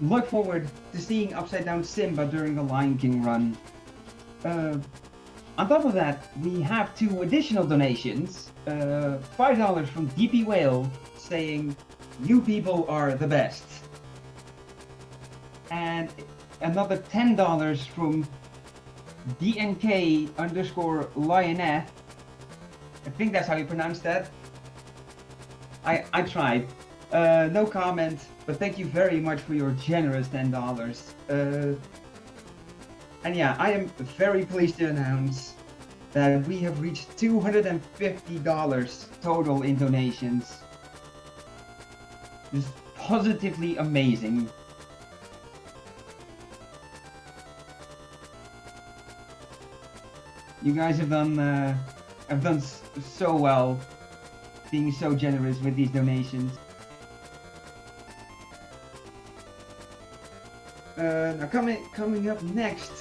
look forward to seeing Upside Down Simba during the Lion King run. On top of that, we have 2 additional donations. $5 from DP Whale saying, "You people are the best." And another $10 from DNK_Lioness. I think that's how you pronounce that. I tried. No comment, but thank you very much for your generous $10. And yeah, I am very pleased to announce that we have reached $250 total in donations. This is positively amazing. You guys have done so well, being so generous with these donations. Now coming up next,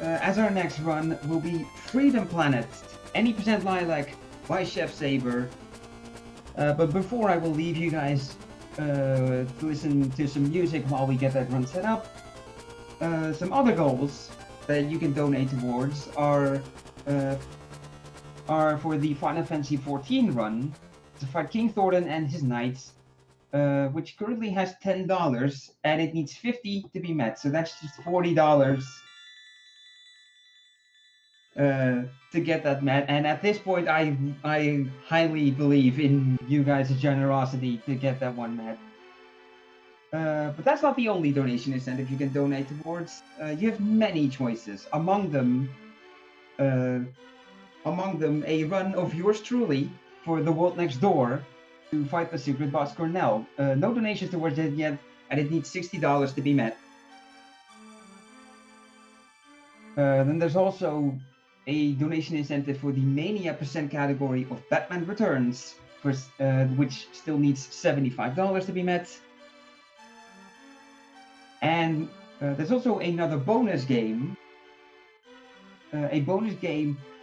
as our next run will be Freedom Planet, any percent Lilac by ChefSaber. But before I will leave you guys to listen to some music while we get that run set up, some other goals that you can donate towards are for the Final Fantasy XIV run to fight King Thornton and his knights, which currently has $10 and it needs 50 to be met, so that's just $40 to get that met. And at this point, I highly believe in you guys' generosity to get that one met. But that's not the only donation incentive you can donate towards. You have many choices. Among them, a run of yours truly for The World Next Door to fight the secret boss Cornell. No donations towards it yet, and it needs $60 to be met. Then there's also a donation incentive for the Mania percent category of Batman Returns, which still needs $75 to be met. And there's also another bonus game,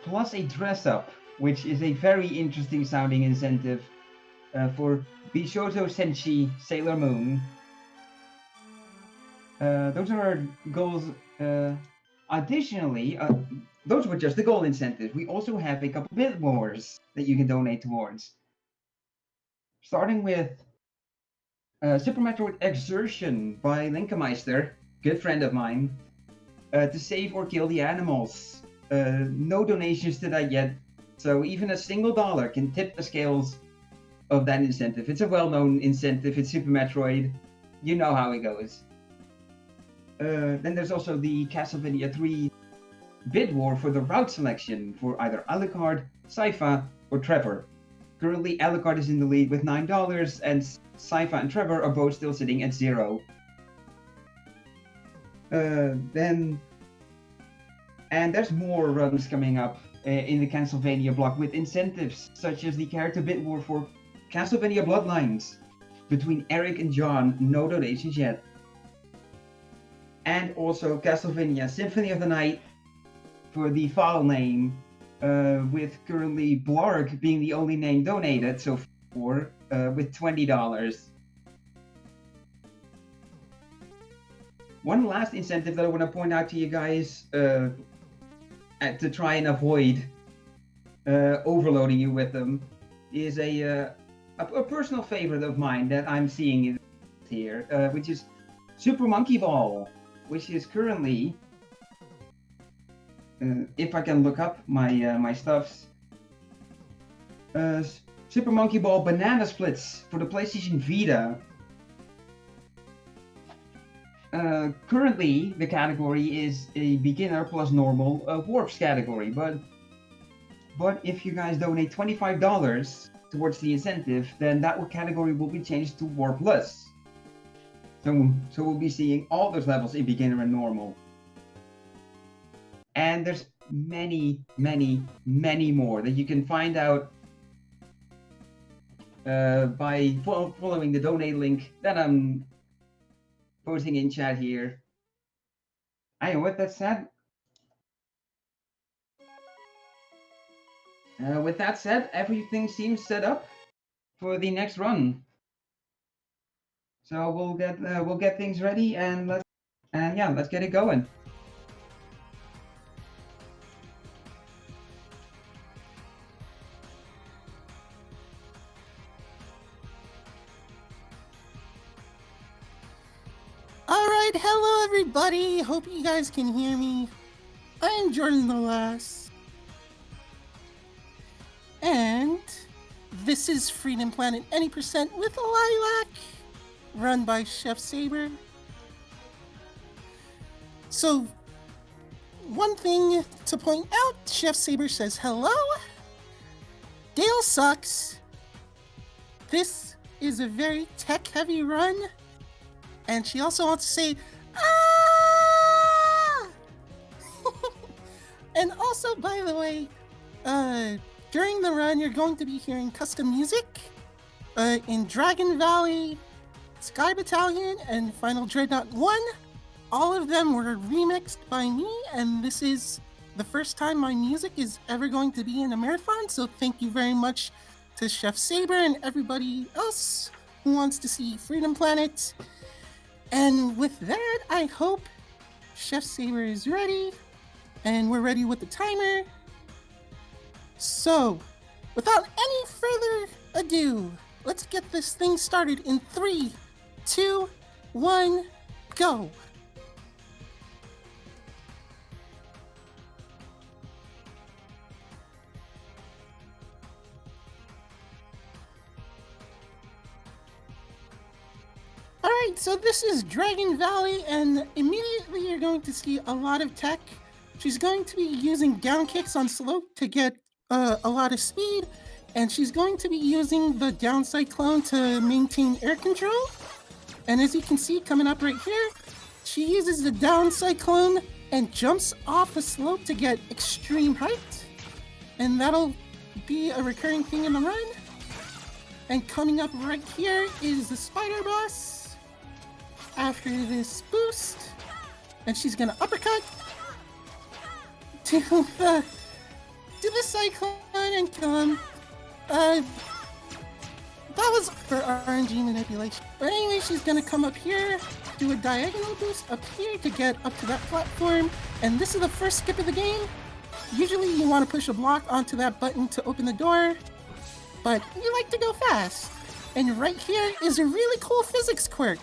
plus a dress-up, which is a very interesting sounding incentive for Bishoto Senshi Sailor Moon. Those are our goals. Additionally, those were just the goal incentives. We also have a couple bit wars that you can donate towards. Starting with Super Metroid Exertion by Linkemeister, good friend of mine, to save or kill the animals. No donations to that yet, so even a single dollar can tip the scales of that incentive. It's a well-known incentive, it's Super Metroid, you know how it goes. Then there's also the Castlevania 3 bid war for the route selection for either Alucard, Sypha, or Trevor. Currently, Alucard is in the lead with $9, and Sypha and Trevor are both still sitting at $0. And there's more runs coming up in the Castlevania block with incentives, such as the character bid war for Castlevania Bloodlines between Eric and John, no donations yet. And also Castlevania Symphony of the Night for the file name, with currently Blarg being the only name donated so far, with $20. One last incentive that I want to point out to you guys, to try and avoid overloading you with them, is a personal favorite of mine that I'm seeing here, which is Super Monkey Ball, which is currently, if I can look up my stuffs, Super Monkey Ball Banana Splits for the PlayStation Vita. Currently, the category is a beginner plus normal warps category, but if you guys donate $25 towards the incentive, then that category will be changed to warpless. So we'll be seeing all those levels in beginner and normal. And there's many, many, many more that you can find out by following the donate link that I'm posting in chat here. And with that said, everything seems set up for the next run. So we'll get things ready and let's get it going. Alright, hello everybody! Hope you guys can hear me. I'm Jordan the Lass. And this is Freedom Planet Any Percent with Lilac, run by ChefSaber. So, one thing to point out, ChefSaber says hello. Dale sucks. This is a very tech-heavy run. And she also wants to say, ah! And also, by the way, during the run, you're going to be hearing custom music in Dragon Valley, Sky Battalion, and Final Dreadnought 1. All of them were remixed by me, and this is the first time my music is ever going to be in a marathon, so thank you very much to ChefSaber and everybody else who wants to see Freedom Planet. And with that, I hope ChefSaber is ready, and we're ready with the timer. So, without any further ado, let's get this thing started in 3, 2, 1, go! Alright, so this is Dragon Valley, and immediately you're going to see a lot of tech. She's going to be using down kicks on slope to get a lot of speed, and she's going to be using the down cyclone to maintain air control. And as you can see coming up right here, she uses the down cyclone and jumps off a slope to get extreme height. And that'll be a recurring thing in the run. And coming up right here is the spider boss after this boost. And she's gonna uppercut to the cyclone and kill him. That was for RNG manipulation. But anyway, she's gonna come up here, do a diagonal boost up here to get up to that platform. And this is the first skip of the game. Usually you want to push a block onto that button to open the door, but you like to go fast. And right here is a really cool physics quirk.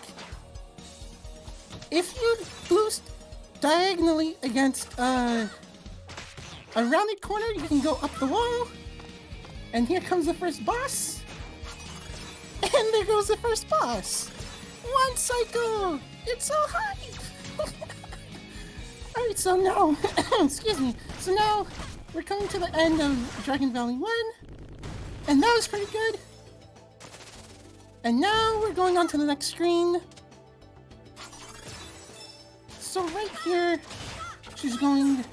If you boost diagonally against a rounded corner, you can go up the wall. And here comes the first boss. And there goes the first boss. One cycle! It's so hype! Alright, so now, excuse me. So now, we're coming to the end of Dragon Valley 1. And that was pretty good. And now we're going on to the next screen. So right here, she's going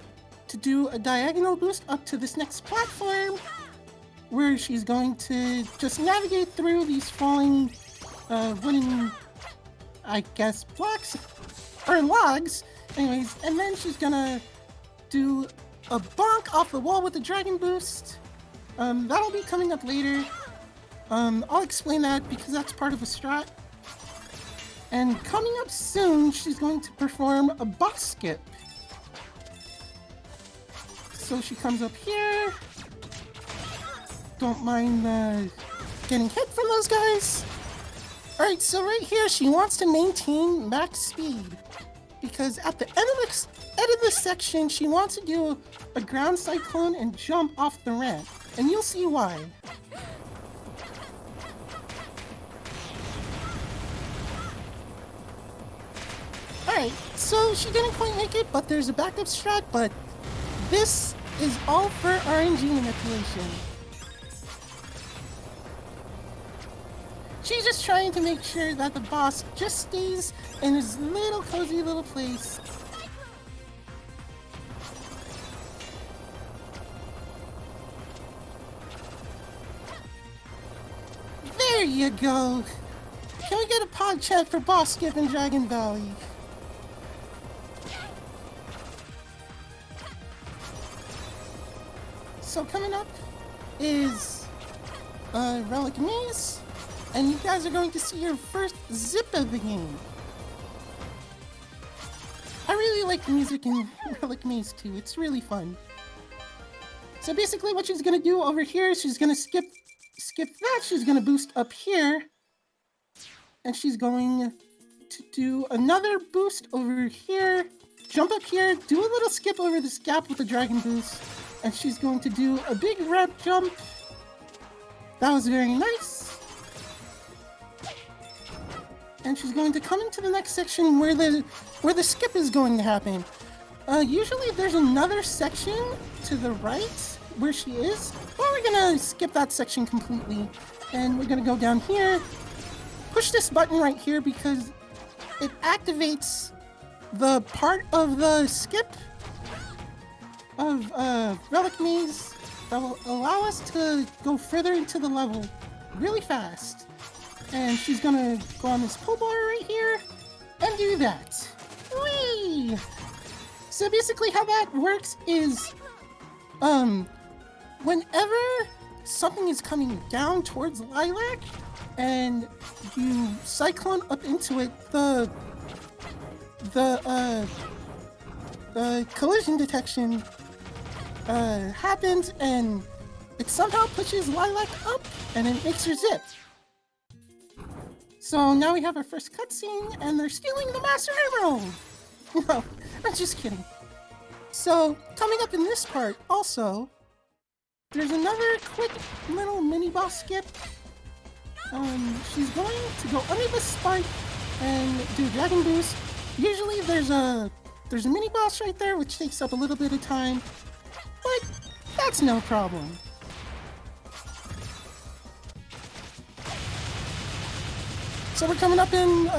to do a diagonal boost up to this next platform, where she's going to just navigate through these falling wooden, I guess, blocks or logs. Anyways, and then she's gonna do a bonk off the wall with the dragon boost. That'll be coming up later. I'll explain that because that's part of a strat. And coming up soon, she's going to perform a boss skip. So she comes up here. Don't mind getting hit from those guys. Alright, so right here, she wants to maintain max speed. Because at the end of this section, she wants to do a ground cyclone and jump off the ramp. And you'll see why. Alright, so she didn't quite make it, but there's a backup strat, but this is all for RNG manipulation. She's just trying to make sure that the boss just stays in his little cozy little place. There you go. Can we get a pod chat for boss skip in Dragon Valley? So coming up is Relic Maze. and you guys are going to see your first zip of the game. I really like the music in Relic Maze 2. It's really fun. So basically what she's gonna do over here is she's gonna skip that. She's gonna boost up here. And she's going to do another boost over here. Jump up here, do a little skip over this gap with the dragon boost. And she's going to do a big ramp jump. That was very nice. And she's going to come into the next section where the skip is going to happen. Usually there's another section to the right where she is, but we're gonna skip that section completely. And we're gonna go down here, push this button right here because it activates the part of the skip of Relic Maze that will allow us to go further into the level really fast. And she's gonna go on this pull bar right here and do that. Whee! So basically how that works is, whenever something is coming down towards Lilac and you cyclone up into it, the collision detection happens and it somehow pushes Lilac up and it makes her zip. So now we have our first cutscene and they're stealing the Master Emerald! No, I'm just kidding. So, coming up in this part also, there's another quick little mini-boss skip. She's going to go under the spike and do a dragon boost. Usually there's a mini-boss right there which takes up a little bit of time, but that's no problem. So we're coming up in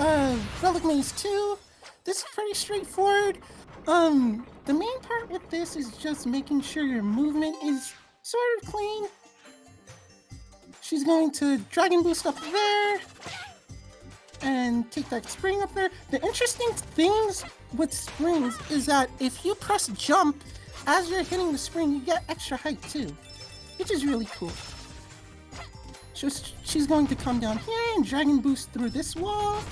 Relic Maze 2. This is pretty straightforward. The main part with this is just making sure your movement is sort of clean. She's going to dragon boost up there and take that spring up there. The interesting things with springs is that if you press jump as you're hitting the spring, you get extra height too, which is really cool. So she's going to come down here and dragon boost through this wall.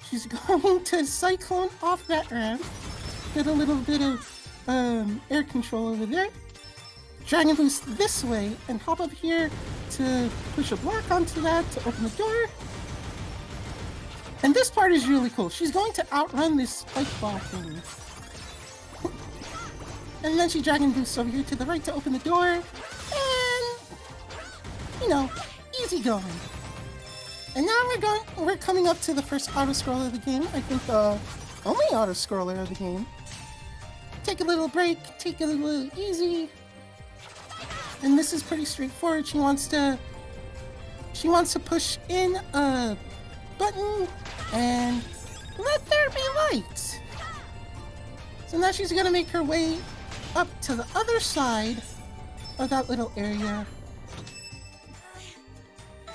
She's going to cyclone off that ramp, get a little bit of air control over there, dragon boost this way, and hop up here to push a block onto that to open the door. And this part is really cool. She's going to outrun this spike ball thing. And then she dragon boosts over here to the right to open the door, and, you know, easy going. And now we're coming up to the first auto-scroller of the game. I think the only auto-scroller of the game. Take a little break, take it a little easy. And this is pretty straightforward. She wants to push in a button and let there be light. So now she's gonna make her way up to the other side of that little area.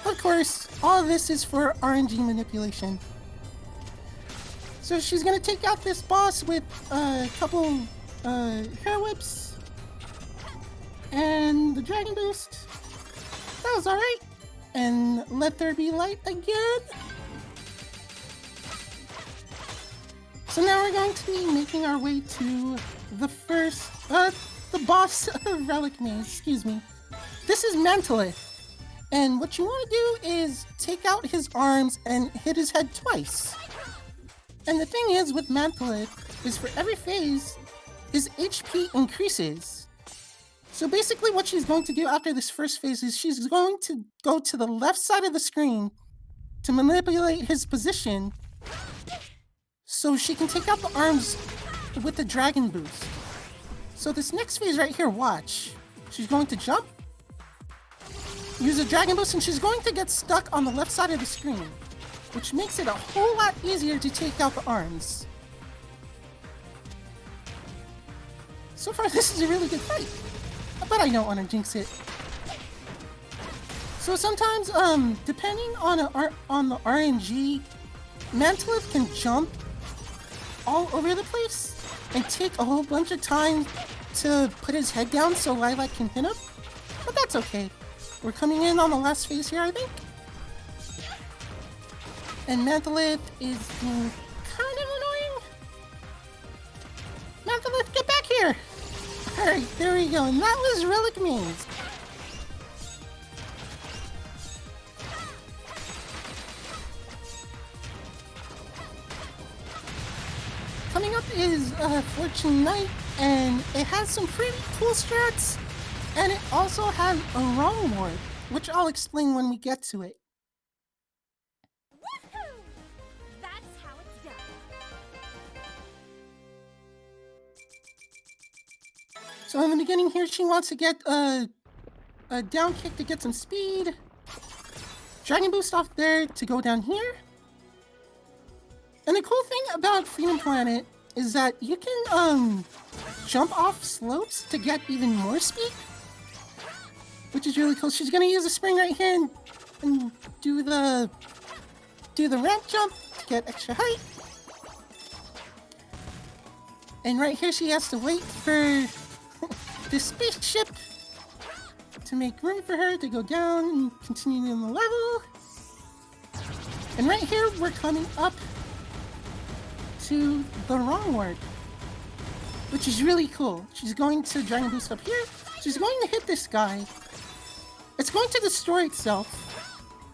Of course, all of this is for RNG manipulation. So she's gonna take out this boss with a couple hair whips and the dragon boost. That was alright. And let there be light again. So now we're going to be making our way to the first, the boss of Relic Maze, excuse me. This is Mantolith. And what you want to do is take out his arms and hit his head twice. And the thing is with Mantolith is for every phase, his HP increases. So basically what she's going to do after this first phase is she's going to go to the left side of the screen to manipulate his position so she can take out the arms with the dragon boost. So this next phase right here, watch. She's going to jump, use a dragon boost, and she's going to get stuck on the left side of the screen, which makes it a whole lot easier to take out the arms. So far, this is a really good fight, but I don't want to jinx it. So sometimes, depending on the RNG, Mantolith can jump all over the place and take a whole bunch of time to put his head down so Lilac can hit him, but that's okay. We're coming in on the last phase here, I think. And Manthalith is being kind of annoying. Manthalith, get back here! Alright, there we go. And that was Relic Maze. Coming up is Fortune Knight, and it has some pretty cool strats, and it also has a wrong ward, which I'll explain when we get to it. Woohoo! That's how it's done. So in the beginning here, she wants to get a down kick to get some speed. Dragon Boost off there to go down here. And the cool thing about Freedom Planet is that you can jump off slopes to get even more speed, which is really cool. She's gonna use a spring right here and do the ramp jump to get extra height. And right here she has to wait for this spaceship to make room for her to go down and continue in the level. And right here we're coming up to the wrong ward, which is really cool. She's going to Dragon Boost up here. She's going to hit this guy. It's going to destroy itself.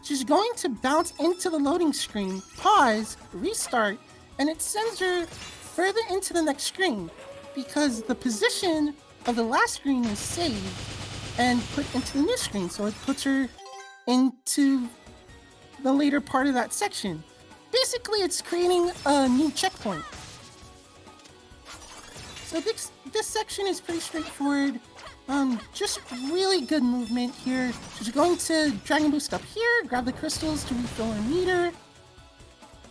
She's going to bounce into the loading screen, pause, restart, and it sends her further into the next screen because the position of the last screen is saved and put into the new screen. So it puts her into the later part of that section. Basically, it's creating a new checkpoint. So this section is pretty straightforward. Just really good movement here. She's going to Dragon Boost up here, grab the crystals to refill her meter.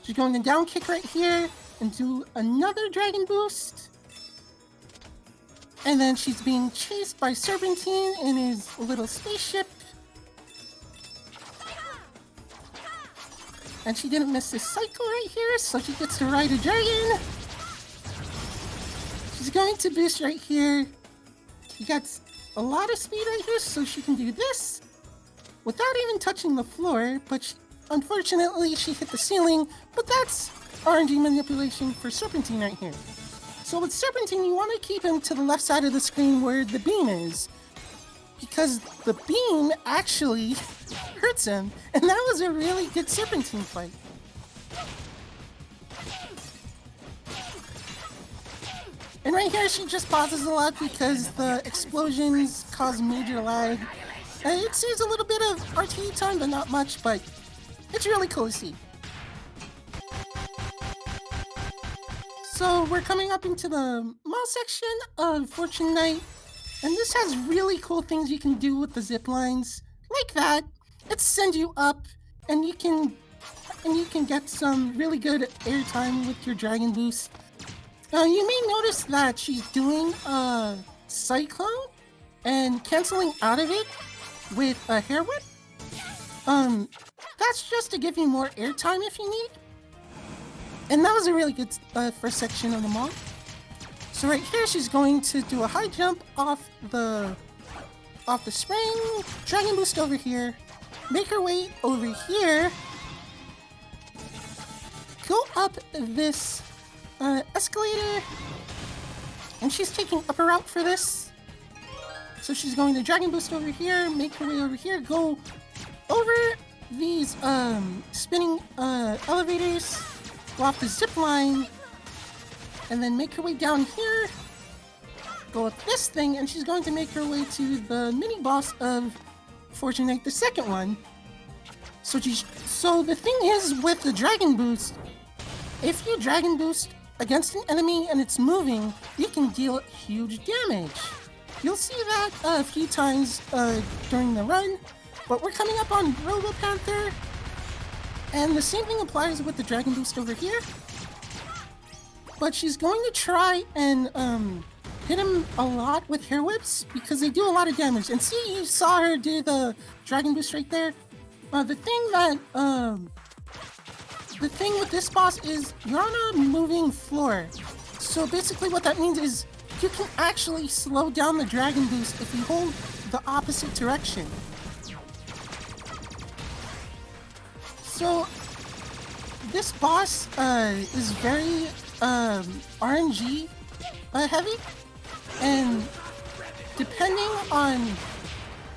She's going to down kick right here and do another Dragon Boost. And then she's being chased by Serpentine in his little spaceship. And she didn't miss this cycle right here, so she gets to ride a dragon. She's going to boost right here. She gets a lot of speed right here, so she can do this without even touching the floor, but unfortunately she hit the ceiling, but that's RNG manipulation for Serpentine right here. So with Serpentine, you want to keep him to the left side of the screen where the beam is, because the beam actually hurts him, and that was a really good Serpentine fight. And right here, she just pauses a lot because the explosions cause major lag. It saves a little bit of RTE time, but not much, but it's really cool to see. So we're coming up into the mall section of Fortune Knight, and this has really cool things you can do with the zip lines, like that. It sends you up, and you can get some really good airtime with your Dragon Boost. You may notice that she's doing a Cyclone and canceling out of it with a Hair Whip. That's just to give you more airtime if you need. And that was a really good first section of the mall. So right here, she's going to do a high jump off the spring, Dragon Boost over here, make her way over here, go up this escalator, and she's taking upper route for this. So she's going to Dragon Boost over here, make her way over here, go over these spinning elevators, go off the zip line, and then make her way down here, go up this thing, and she's going to make her way to the mini boss of Fortune Knight, the second one. So the thing is with the Dragon Boost, if you Dragon Boost against an enemy and it's moving, you can deal huge damage. You'll see that a few times during the run, but we're coming up on Robo Panther, and the same thing applies with the Dragon Boost over here. But she's going to try and hit him a lot with Hair Whips because they do a lot of damage. And see, you saw her do the Dragon Boost right there. The thing with this boss is you're on a moving floor. So basically what that means is you can actually slow down the Dragon Boost if you hold the opposite direction. So this boss is very RNG heavy, and depending on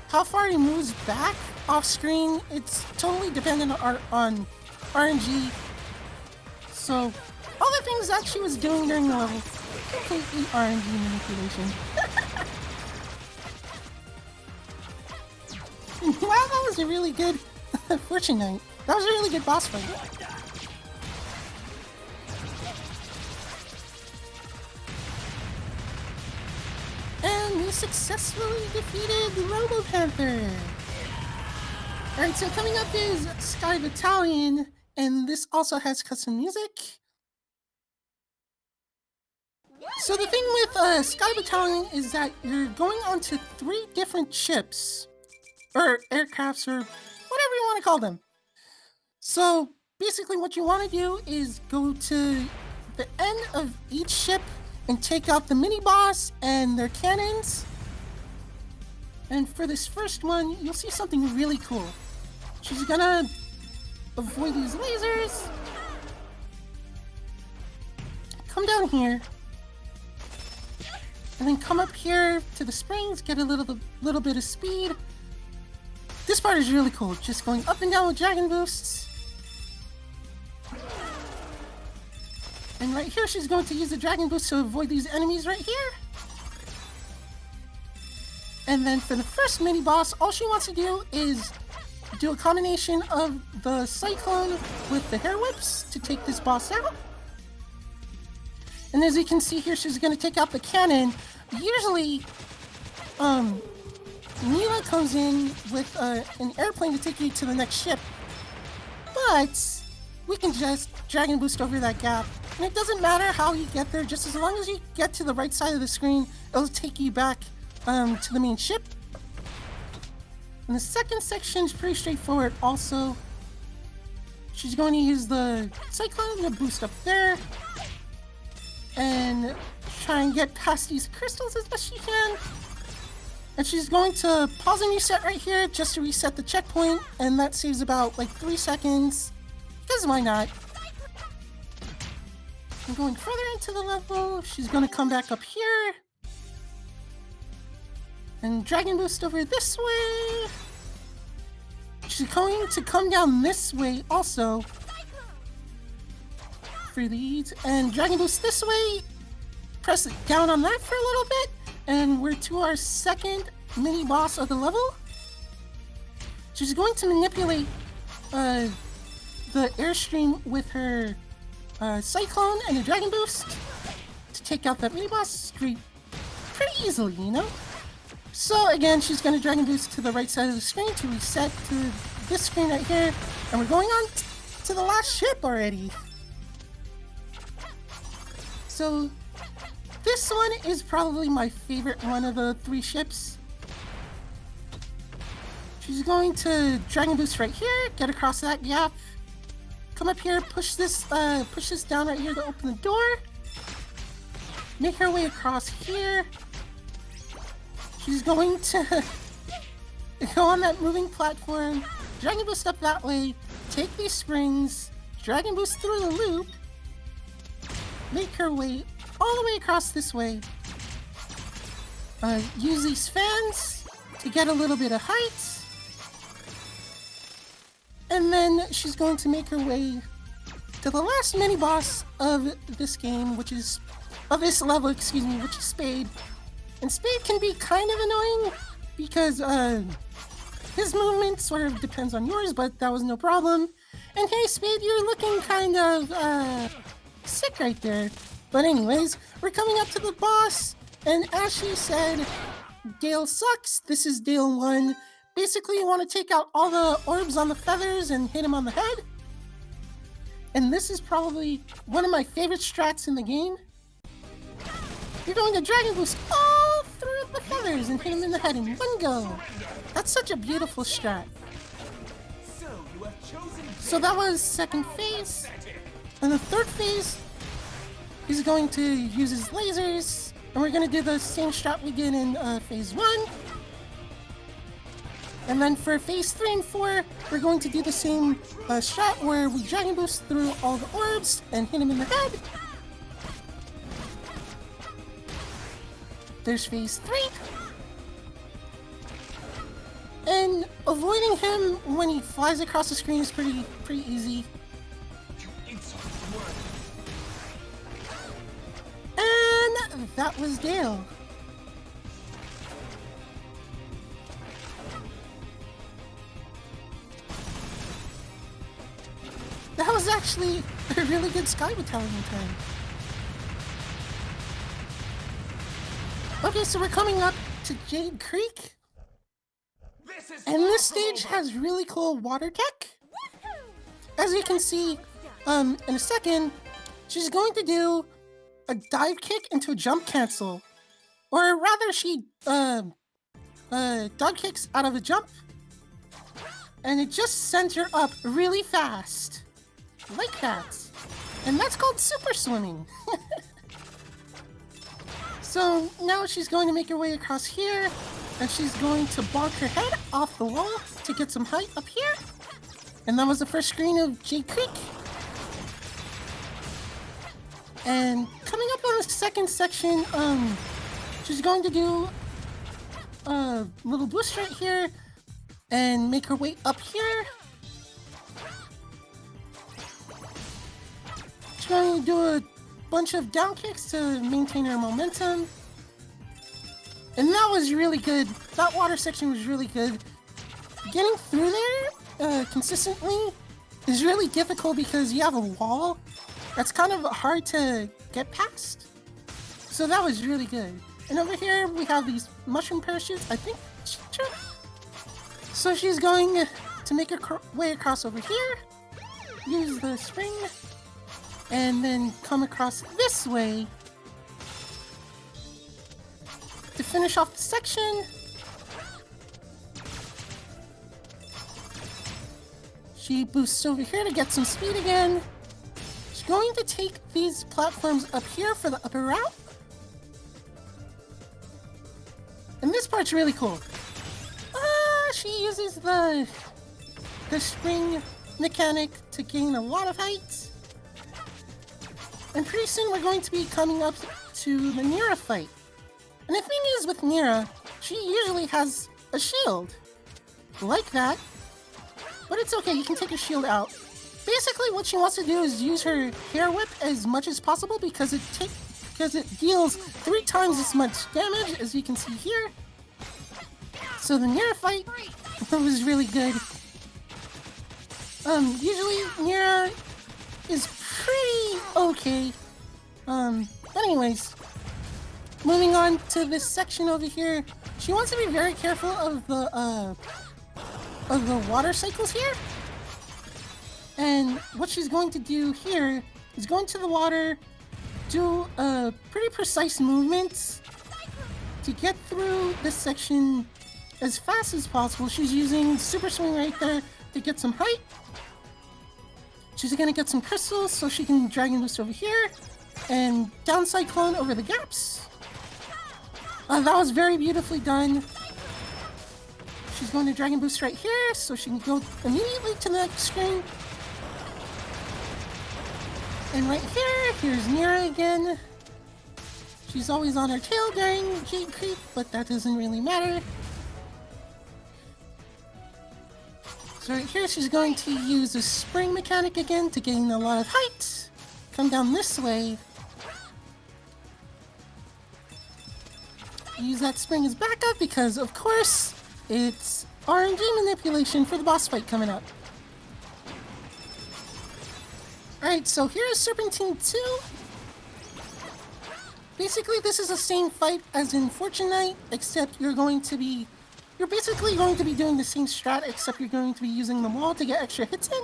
how far he moves back off screen, it's totally dependent on RNG. So all the things that she was doing during the level, completely RNG manipulation. Wow, that was a really good Fortune Knight. That was a really good boss fight. And we successfully defeated the Robo Panther. Alright, so coming up is Sky Battalion, and this also has custom music. So the thing with Sky Battalion is that you're going onto 3 different ships, or aircrafts, or whatever you want to call them. So basically what you want to do is go to the end of each ship and take out the mini-boss and their cannons. And for this first one, you'll see something really cool. She's gonna avoid these lasers. Come down here. And then come up here to the springs, get a little bit of speed. This part is really cool, just going up and down with dragon boosts. And right here, she's going to use the dragon boost to avoid these enemies right here. And then for the first mini boss, all she wants to do is do a combination of the cyclone with the hair whips to take this boss out. And as you can see here, she's going to take out the cannon. Usually, Mila comes in with an airplane to take you to the next ship. But we can just dragon boost over that gap. And it doesn't matter how you get there, just as long as you get to the right side of the screen, it'll take you back to the main ship. And the second section is pretty straightforward also. She's going to use the cyclone to boost up there. And try and get past these crystals as best she can. And she's going to pause and reset right here just to reset the checkpoint. And that saves about like 3 seconds. Because why not? And going further into the level, she's going to come back up here. And dragon boost over this way. She's going to come down this way also. For these. And dragon boost this way. Press down on that for a little bit. And we're to our second mini boss of the level. She's going to manipulate the airstream with her cyclone and a dragon boost to take out that mini boss pretty easily, you know? So again, she's going to dragon boost to the right side of the screen to reset to this screen right here. And we're going on to the last ship already. So this one is probably my favorite one of the 3 ships. She's going to dragon boost right here, get across that gap, come up here, push this down right here to open the door, make her way across here. She's going to go on that moving platform, dragon boost up that way, take these springs, dragon boost through the loop, make her way all the way across this way. Use these fans to get a little bit of height. And then she's going to make her way to the last mini boss of this game, which is of this level, which is Spade. And Spade can be kind of annoying because his movement sort of depends on yours, but that was no problem. And hey, Spade, you're looking kind of sick right there. But anyways, we're coming up to the boss, and as she said, Gale sucks. This is Gale 1. Basically, you want to take out all the orbs on the feathers and hit him on the head. And this is probably one of my favorite strats in the game. You're going to dragon boost all through the feathers and hit him in the head in one go. That's such a beautiful strat. So that was second phase. And the third phase, he's going to use his lasers, and we're going to do the same strat we did in phase 1. And then for phase 3 and 4, we're going to do the same strat where we Dragon Boost through all the orbs and hit him in the head. There's phase 3. And avoiding him when he flies across the screen is pretty easy. And that was Dale. That was actually a really good Sky Battalion turn. Okay, so we're coming up to Jade Creek. And this stage has really cool water tech. As you can see, in a second, she's going to do a dive kick into a jump cancel. Or rather, she dive kicks out of a jump. And it just sends her up really fast. Like that. And that's called super swimming. So now she's going to make her way across here, and she's going to bonk her head off the wall to get some height up here. And that was the first screen of Jade Creek. And coming up on the second section, she's going to do a little boost right here and make her way up here. She's going to do a bunch of down kicks to maintain her momentum. And that was really good. That water section was really good. Getting through there consistently is really difficult because you have a wall that's kind of hard to get past. So that was really good. And over here we have these mushroom parachutes, I think. So she's going to make her way across over here, use the spring, and then come across this way to finish off the section. She boosts over here to get some speed again. She's going to take these platforms up here for the upper route. And this part's really cool. She uses the spring mechanic to gain a lot of height. And pretty soon we're going to be coming up to the Nira fight. And the thing is with Nira, she usually has a shield. Like that. But it's okay, you can take her shield out. Basically what she wants to do is use her hair whip as much as possible because it deals 3 times as much damage as you can see here. So the Nira fight was really good. Usually Nira is pretty okay. Anyways, moving on to this section over here. She wants to be very careful of the water cycles here. And what she's going to do here is go into the water, do a pretty precise movement to get through this section as fast as possible. She's using super swing right there to get some height. She's gonna get some crystals so she can Dragon Boost over here and down Cyclone over the gaps. That was very beautifully done. She's going to Dragon Boost right here so she can go immediately to the next screen. And right here, here's Nira again. She's always on her tail during Jade Creek, but that doesn't really matter. So right here, she's going to use the spring mechanic again to gain a lot of height. Come down this way. Use that spring as backup because, of course, it's RNG manipulation for the boss fight coming up. Alright, so here's Serpentine 2. Basically, this is the same fight as in Fortune Knight, except you're basically going to be doing the same strat, except you're going to be using the wall to get extra hits in.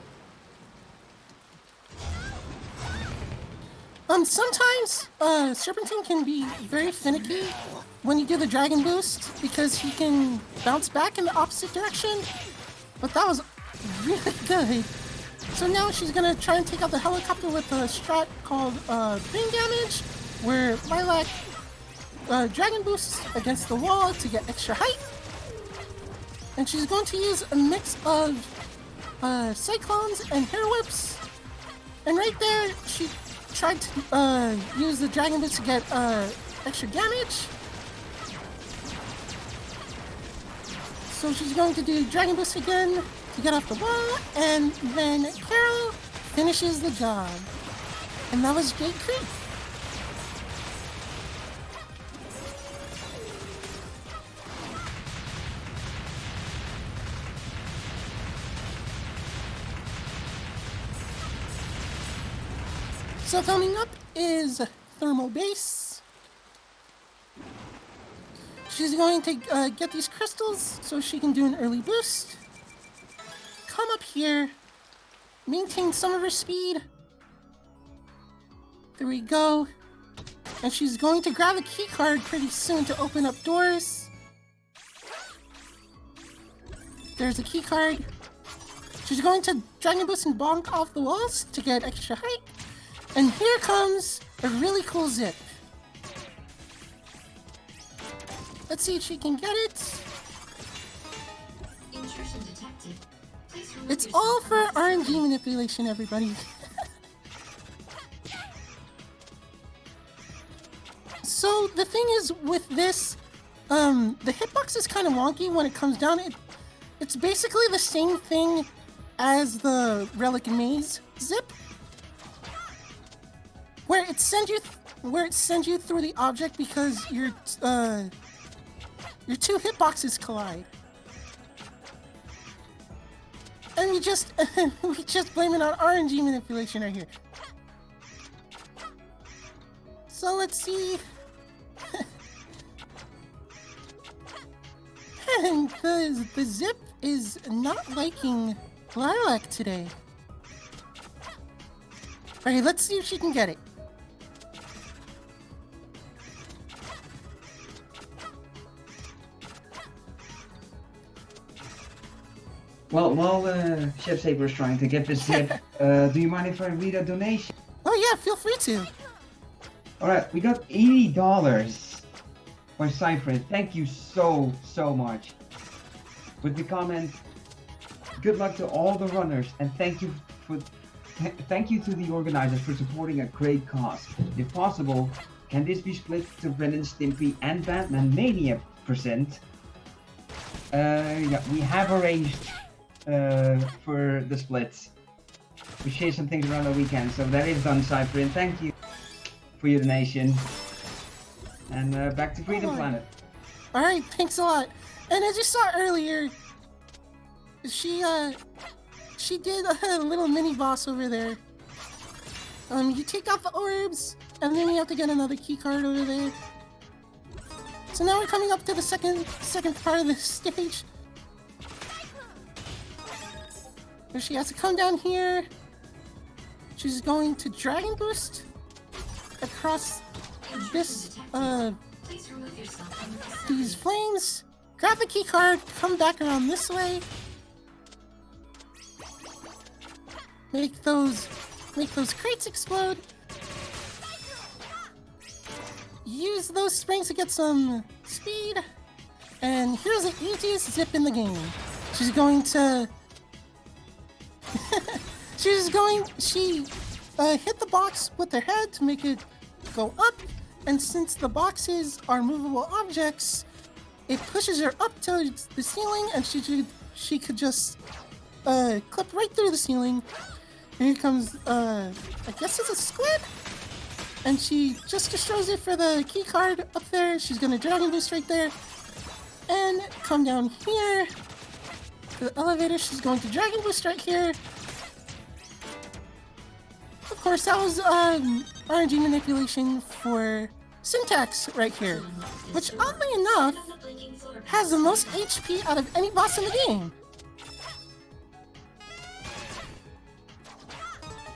Sometimes, Serpentine can be very finicky when you do the Dragon Boost, because he can bounce back in the opposite direction, but that was really good. So now she's gonna try and take out the helicopter with a strat called Green Damage, where Lilac Dragon Boosts against the wall to get extra height. And she's going to use a mix of cyclones and hair whips. And right there, she tried to use the dragon boots to get extra damage. So she's going to do dragon boost again to get off the wall, and then Carol finishes the job. And that was Jade Creek. So coming up is Thermal Base. She's going to get these crystals so she can do an early boost. Come up here, maintain some of her speed. There we go. And she's going to grab a key card pretty soon to open up doors. There's a key card. She's going to Dragon Boost and bonk off the walls to get extra height. And here comes a really cool zip. Let's see if she can get it. Intrusion detected. Please remove It's yourself all for from the RNG manipulation, everybody. So the thing is with this, the hitbox is kind of wonky when it comes down. It's basically the same thing as the Relic Maze zip, where it sends you through the object because your two hitboxes collide. And we just blame it on RNG manipulation right here. So let's see. And the zip is not liking Lilac today. Alright, let's see if she can get it. Well, while ChefSaber is trying to get this zip, do you mind if I read a donation? Oh yeah, feel free to. Alright, we got $80 by Cypher. Thank you so much. With the comment, good luck to all the runners, and thank you to the organizers for supporting a great cause. If possible, can this be split to Ren and Stimpy and Batman Mania %? Yeah, we have arranged for the splits. We share some things around the weekend, so that is done, Cypher, and thank you for your donation. And back to Freedom Planet. Alright, thanks a lot. And as you saw earlier, she did a little mini boss over there. You take out the orbs, and then you have to get another key card over there. So now we're coming up to the second part of the stage. Where she has to come down here. She's going to Dragon Boost across this, Please remove yourself from the these flames. Grab the key card, come back around this way. Make those crates explode. Use those springs to get some speed. And here's the easiest zip in the game. She's going to she hit the box with her head to make it go up, and since the boxes are movable objects, it pushes her up to the ceiling, and she could just clip right through the ceiling. And here comes I guess it's a squid, and she just destroys it for the key card up there. She's gonna Dragon Boost right there and come down here to the elevator. She's going to Dragon Boost right here. Of course, that was RNG manipulation for Syntax right here, which oddly enough has the most HP out of any boss in the game.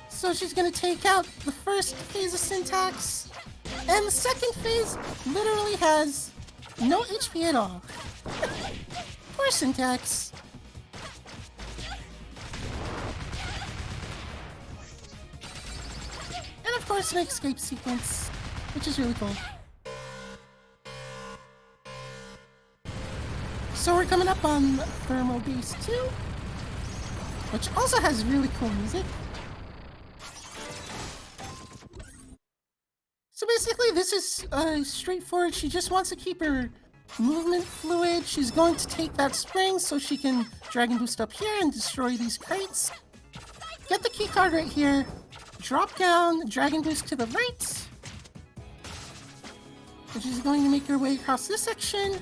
So she's gonna take out the first phase of Syntax, and the second phase literally has no HP at all. Poor Syntax. And of course, an escape sequence, which is really cool. So we're coming up on Thermal Base 2, which also has really cool music. So basically this is straightforward. She just wants to keep her movement fluid. She's going to take that spring so she can Dragon Boost up here and destroy these crates. Get the key card right here. Drop down, Dragon Boost to the right. And she's going to make her way across this section.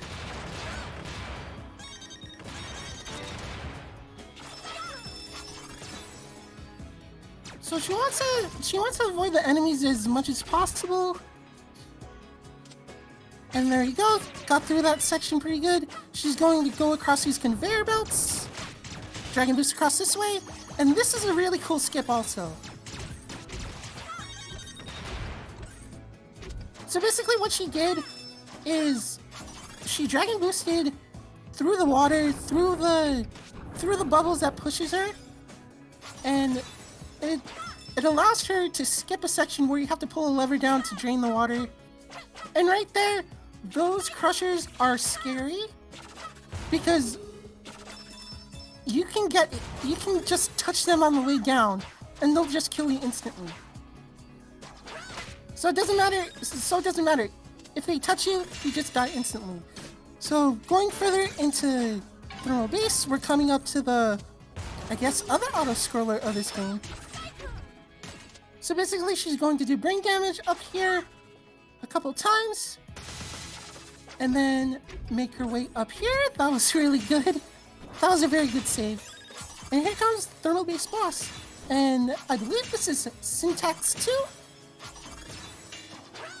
So she wants to avoid the enemies as much as possible. And there you go. Got through that section pretty good. She's going to go across these conveyor belts. Dragon Boost across this way. And this is a really cool skip also. So basically what she did is she Dragon Boosted through the water, through the bubbles that pushes her. And it allows her to skip a section where you have to pull a lever down to drain the water. And right there, those crushers are scary because you can just touch them on the way down and they'll just kill you instantly. So it doesn't matter. If they touch you, you just die instantly. So going further into Thermal Base, we're coming up to the, I guess, other auto-scroller of this game. So basically she's going to do brain damage up here a couple times. And then make her way up here. That was really good. That was a very good save. And here comes Thermal Base Boss. And I believe this is Syntax 2.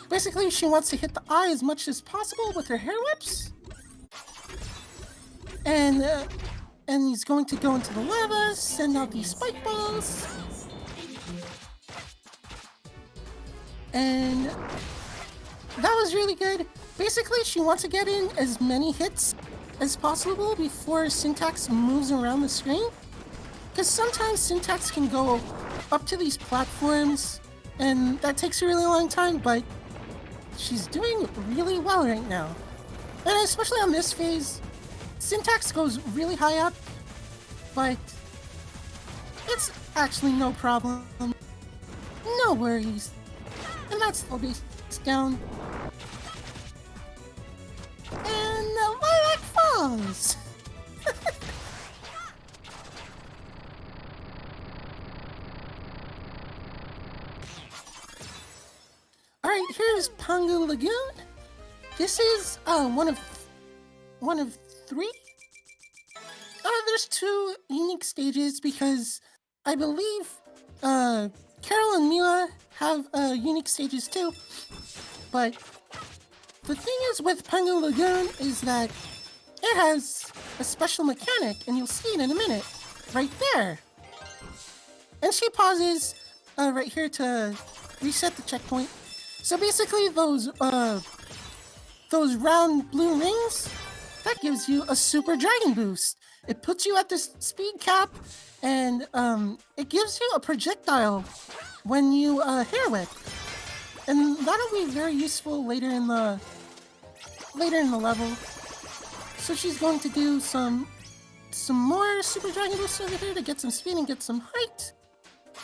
Basically, she wants to hit the eye as much as possible with her hair whips. And he's going to go into the lava, send out these spike balls. And that was really good. Basically, she wants to get in as many hits as possible before Syntax moves around the screen. Because sometimes Syntax can go up to these platforms, and that takes a really long time, but she's doing really well right now. And especially on this phase, Syntax goes really high up, but it's actually no problem. No worries. And that's the base down. And the Lilac falls! Alright, here's Pangu Lagoon. This is one of three. There's two unique stages because I believe Carol and Mila have unique stages too. But the thing is with Pangu Lagoon is that it has a special mechanic, and you'll see it in a minute. Right there. And she pauses right here to reset the checkpoint. So basically those round blue rings, that gives you a super dragon boost. It puts you at this speed cap, and it gives you a projectile when you hair whip. And that'll be very useful later in the level. So she's going to do some more super dragon boosts over here to get some speed and get some height.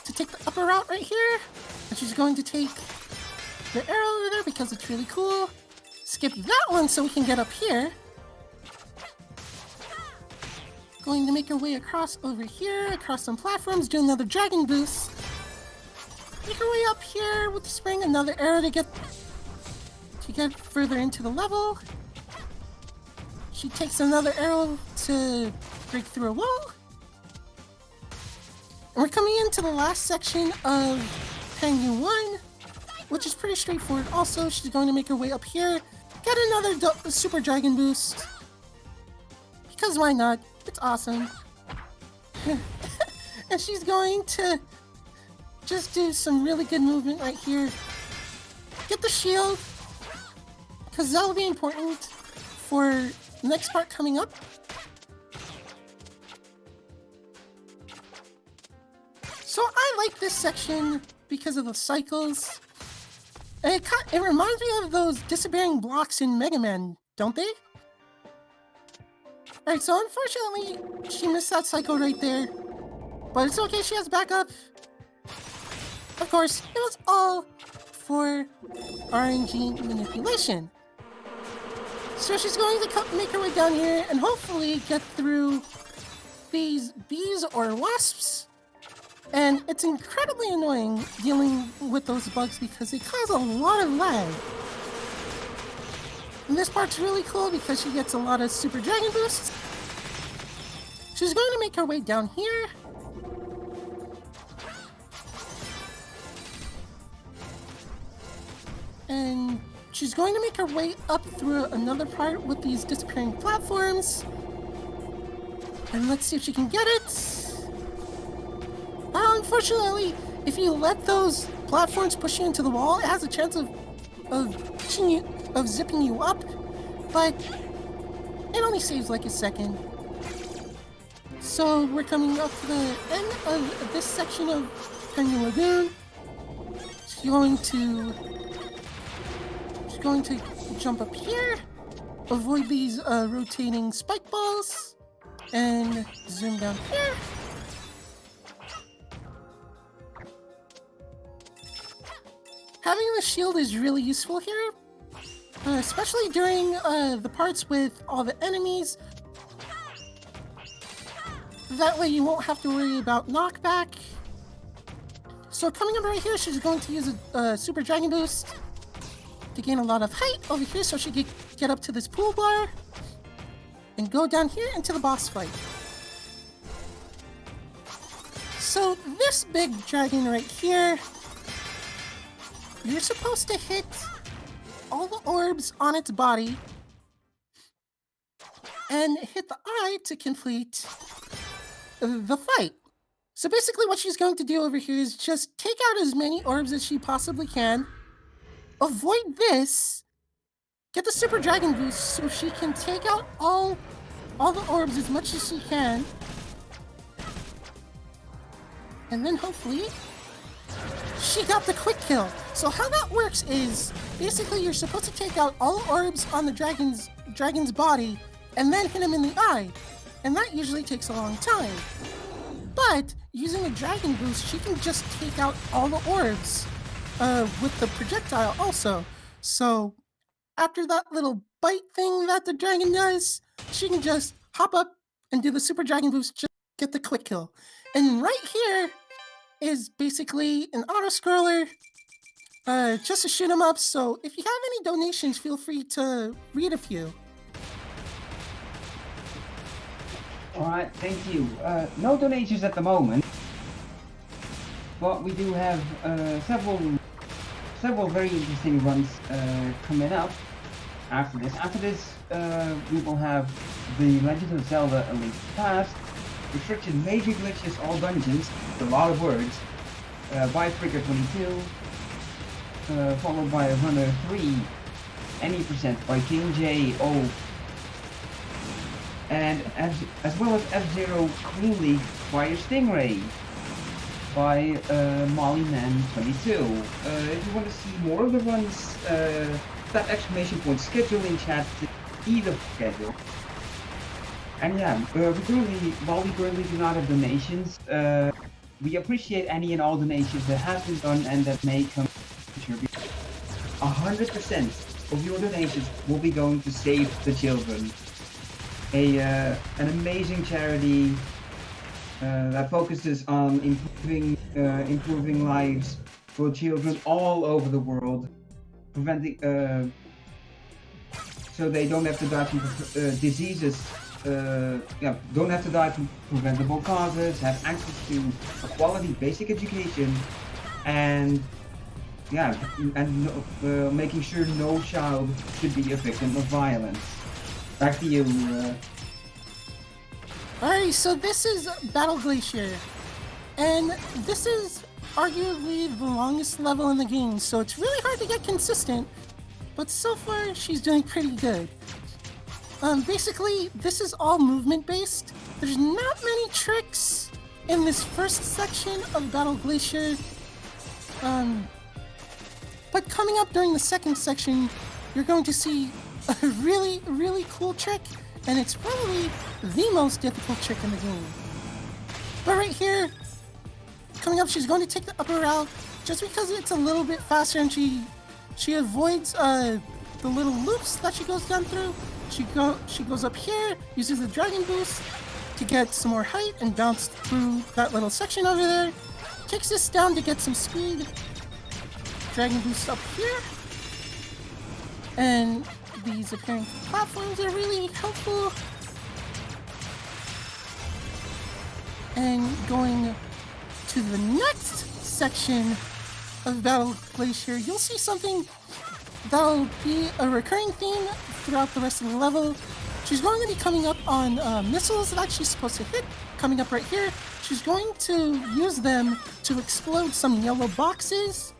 To take the upper route right here. And she's going to take the arrow over there because it's really cool. Skip that one so we can get up here. Going to make her way across over here, across some platforms, do another dragon boost. Make her way up here with the spring, another arrow to get further into the level. She takes another arrow to break through a wall. And we're coming into the last section of Pangu 1, which is pretty straightforward. Also, she's going to make her way up here, get another super dragon boost. Because why not? It's awesome. And she's going to just do some really good movement right here. Get the shield, because that'll be important for the next part coming up. So I like this section because of the cycles. And it reminds me of those disappearing blocks in Mega Man, don't they? Alright, so unfortunately, she missed that cycle right there. But it's okay, she has backup. Of course, it was all for RNG manipulation. So she's going to make her way down here and hopefully get through these bees or wasps. And it's incredibly annoying dealing with those bugs because they cause a lot of lag. And this part's really cool because she gets a lot of super dragon boosts. She's going to make her way down here. And she's going to make her way up through another part with these disappearing platforms. And let's see if she can get it. Unfortunately, if you let those platforms push you into the wall, it has a chance of zipping you up, but it only saves like a second. So we're coming up to the end of this section of Penguin Lagoon. She's going to jump up here, avoid these rotating spike balls, and zoom down here. Having the shield is really useful here, especially during the parts with all the enemies. That way you won't have to worry about knockback. So coming up right here, she's going to use a super dragon boost to gain a lot of height over here so she can get up to this pool bar and go down here into the boss fight. So this big dragon right here, you're supposed to hit all the orbs on its body and hit the eye to complete the fight. So basically what she's going to do over here is just take out as many orbs as she possibly can, avoid this, get the super dragon boost so she can take out all the orbs as much as she can, and then hopefully she got the quick kill. So how that works is basically you're supposed to take out all the orbs on the dragon's body and then hit him in the eye, and that usually takes a long time. But using a dragon boost, she can just take out all the orbs with the projectile also. So after that little bite thing that the dragon does, she can just hop up and do the super dragon boost, just get the quick kill. And right here is basically an auto scroller just to shoot 'em up. So if you have any donations, feel free to read a few. All right, thank you. No donations at the moment, but we do have several very interesting runs coming up after this. After this, we will have the Legend of Zelda: A Link to the Past, Restriction Major Glitches, All Dungeons, a lot of words, by Trigger 22, followed by Runner 3, Any Percent by King J.O. And as well as F-Zero Queen League Fire Stingray by Mollyman22. If you want to see more of the runs, that exclamation point schedule in chat to either schedule. And yeah, while we currently do not have donations, we appreciate any and all donations that have been done and that may come in the future. 100% of your donations will be going to Save the Children. An amazing charity that focuses on improving lives for children all over the world, preventing so they don't have to die from diseases. Don't have to die from preventable causes, have access to a quality basic education, and making sure no child should be a victim of violence. Back to you. Alright, so this is Battle Glacier, and this is arguably the longest level in the game, so it's really hard to get consistent, but so far she's doing pretty good. Basically, this is all movement based. There's not many tricks in this first section of Battle Glacier, but coming up during the second section, you're going to see a really, really cool trick, and it's probably the most difficult trick in the game. But right here, coming up, she's going to take the upper rail just because it's a little bit faster, and she avoids the little loops that she goes down through. She goes up here, uses the dragon boost to get some more height and bounce through that little section over there. Kicks this down to get some speed. Dragon boost up here. And these appearing platforms are really helpful. And going to the next section of Battle Glacier, you'll see something that'll be a recurring theme throughout the rest of the level. She's going to be coming up on missiles that she's supposed to hit. Coming up right here, she's going to use them to explode some yellow boxes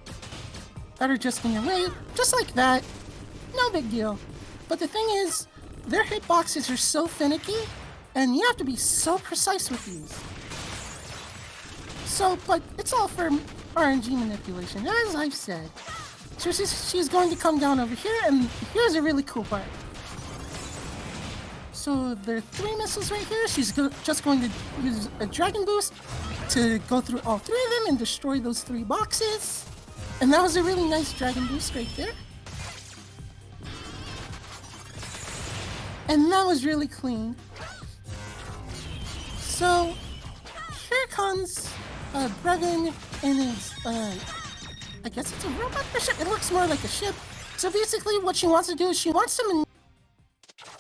that are just in your way, just like that. No big deal. But the thing is, their hitboxes are so finicky, and you have to be so precise with these. So, but it's all for RNG manipulation, as I've said. So she's going to come down over here, and here's a really cool part. So there are 3 missiles right here. She's just going to use a dragon boost to go through all 3 of them and destroy those 3 boxes. And that was a really nice dragon boost right there. And that was really clean. So here comes Brevin in his, I guess it's a robot or ship. It looks more like a ship. So basically what she wants to do is she wants to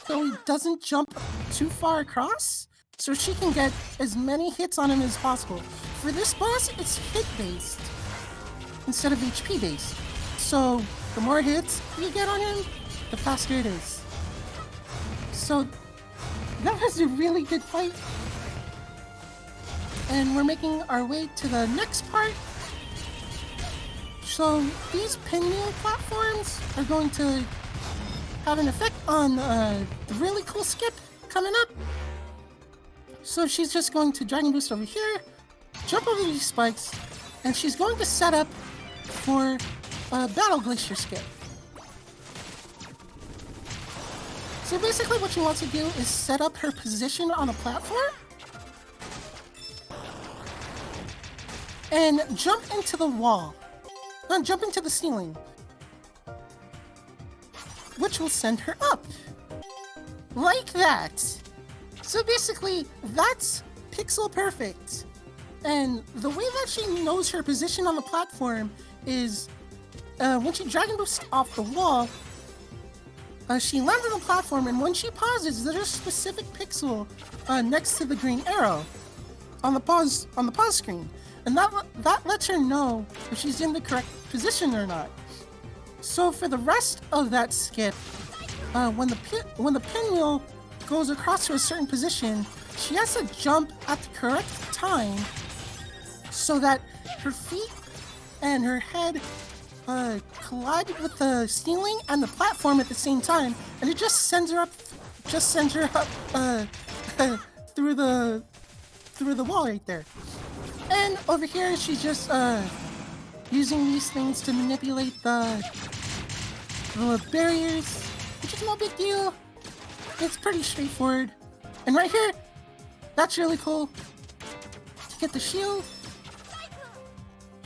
so he doesn't jump too far across, so she can get as many hits on him as possible. For this boss, it's hit-based instead of HP-based. So the more hits you get on him, the faster it is. So that was a really good fight. And we're making our way to the next part. So these pinwheel platforms are going to have an effect on the really cool skip coming up. So she's just going to dragon boost over here, jump over these spikes, and she's going to set up for a Battle Glacier skip. So basically what she wants to do is set up her position on a platform and jump into the wall. Not jump into the ceiling, which will send her up. Like that. So basically, that's pixel perfect. And the way that she knows her position on the platform is when she dragon boosts off the wall, she lands on the platform, and when she pauses, there's a specific pixel next to the green arrow on the pause screen. And that lets her know if she's in the correct position or not. So for the rest of that skip, when the pinwheel goes across to a certain position, she has to jump at the correct time so that her feet and her head collide with the ceiling and the platform at the same time, and it just sends her up through the wall right there. And over here, she's just using these things to manipulate the barriers, which is no big deal. It's pretty straightforward. And right here, that's really cool. To get the shield,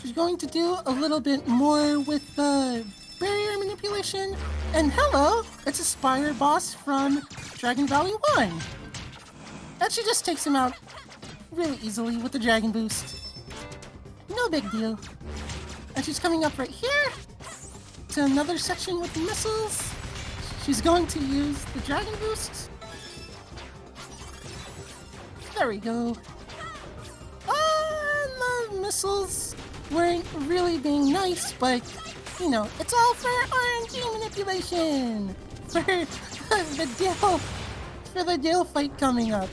she's going to do a little bit more with the barrier manipulation. And hello, it's a Spire boss from Dragon Valley 1. And she just takes him out really easily with the dragon boost. No big deal. And she's coming up right here to another section with the missiles. She's going to use the dragon boost. There we go. And the missiles weren't really being nice, but you know, it's all for RNG manipulation for the Dale fight coming up.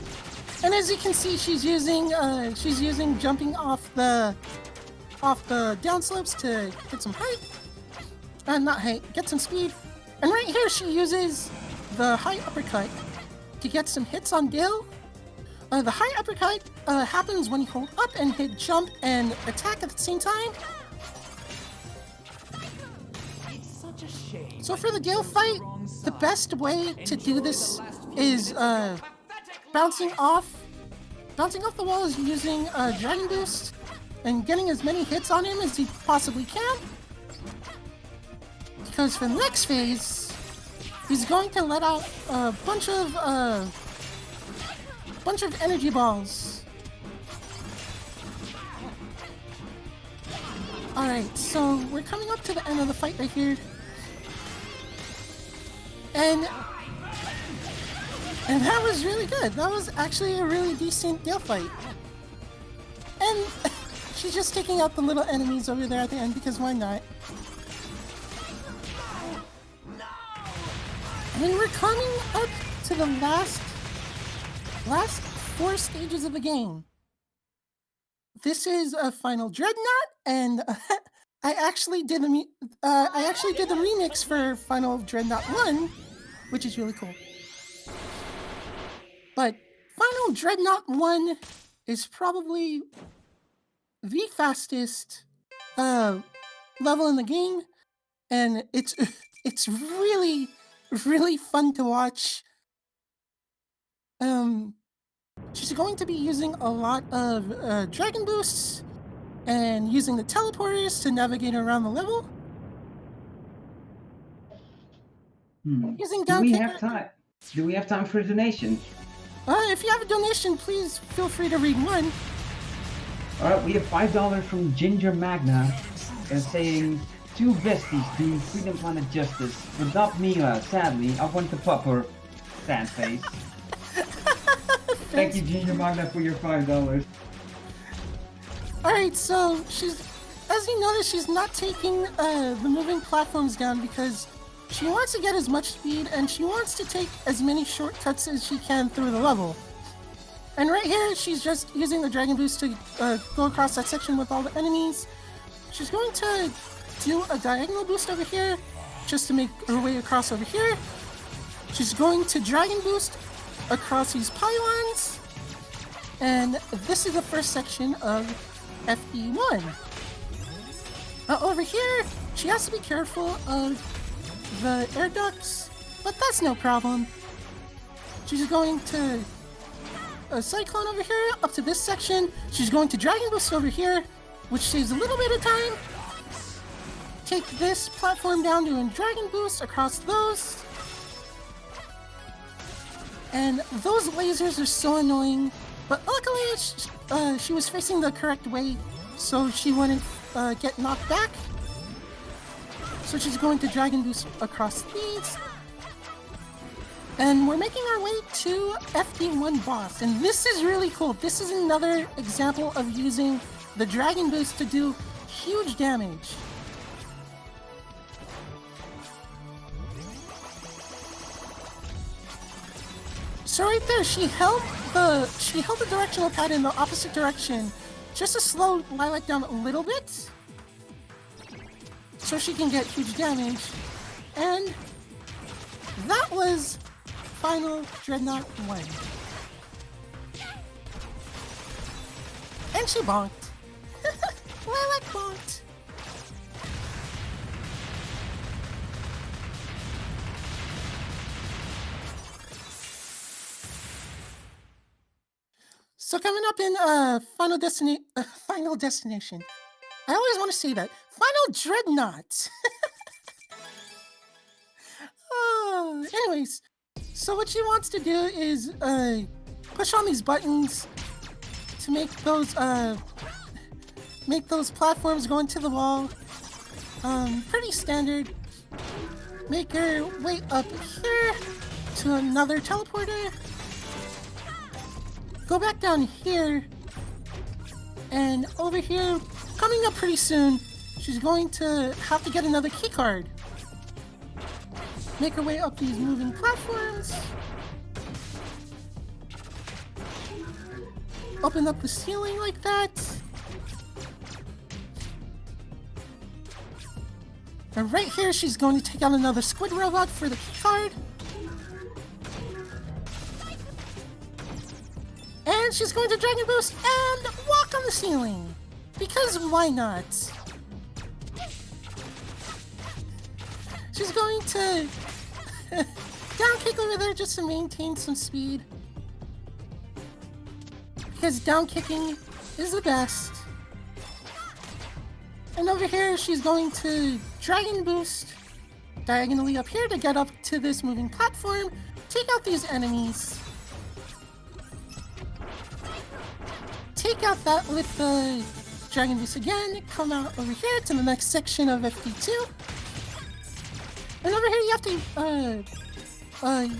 And as you can see, she's using jumping off the downslopes to get some height. Not height, get some speed. And right here, she uses the high uppercut to get some hits on Dale. The high uppercut happens when you hold up and hit jump and attack at the same time. So for the Gale fight, the best way to do this is bouncing off the walls using Dragon Boost and getting as many hits on him as he possibly can. Because for the next phase, he's going to let out a bunch of energy balls. Alright, so we're coming up to the end of the fight right here. And that was really good. That was actually a really decent Gale fight. And she's just taking out the little enemies over there at the end because why not? And we're coming up to the last 4 stages of the game. This is a final Dreadnought, and I actually did the remix for Final Dreadnought 1, which is really cool. But Final Dreadnought 1 is probably the fastest level in the game, and it's really fun to watch. She's going to be using a lot of Dragon Boosts and using the teleporters to navigate around the level. Using Do down we kick- have time? Do we have time for a donation? If you have a donation, please feel free to read one. Alright, we have $5 from Ginger Magna saying, 2 besties doing Freedom Planet justice. Without Mila, sadly, I want to pop her. Sad face. Thank you, Ginger Magna, for your $5. Alright, so as you notice, she's not taking the moving platforms down because she wants to get as much speed and she wants to take as many shortcuts as she can through the level. And right here, she's just using the Dragon Boost to go across that section with all the enemies. She's going to do a diagonal boost over here just to make her way across over here. She's going to Dragon Boost across these pylons. And this is the first section of FE1. Over here, she has to be careful of the air ducts, but that's no problem. She's going to a Cyclone over here, up to this section. She's going to Dragon Boost over here, which saves a little bit of time. Take this platform down to a Dragon Boost across those. And those lasers are so annoying, but luckily she was facing the correct way, so she wouldn't get knocked back. So she's going to Dragon Boost across these. And we're making our way to FD1 boss, and this is really cool. This is another example of using the Dragon Boost to do huge damage. So right there, she held the directional pad in the opposite direction, just to slow Lilac down a little bit, so she can get huge damage. And that was Final Dreadnought 1. And she bonked. Lilac bonked. So coming up in Final Destination. I always want to say that. Final Dreadnought. Anyways, so what she wants to do is push on these buttons to make those platforms go into the wall. Pretty standard. Make her way up here to another teleporter. Go back down here, and over here, coming up pretty soon, she's going to have to get another key card. Make her way up these moving platforms. Open up the ceiling like that. And right here, she's going to take out another squid robot for the key card. And she's going to Dragon Boost and walk on the ceiling. Because why not? She's going to down kick over there just to maintain some speed. Because down kicking is the best. And over here, she's going to Dragon Boost diagonally up here to get up to this moving platform, take out these enemies. Take out that with the Dragon Boost again, come out over here to the next section of FD2. And over here, you have to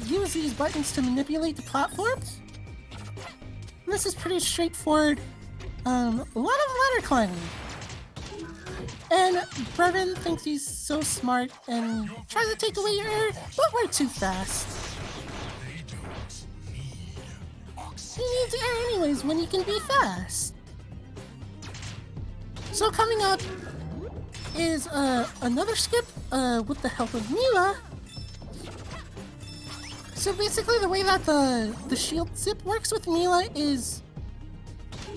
use these buttons to manipulate the platforms. And this is pretty straightforward. A lot of ladder climbing. And Brevin thinks he's so smart and tries to take away your air, but we're too fast. He needs air anyways when he can be fast. So coming up is another skip with the help of Mila. So basically the way that the shield zip works with Mila is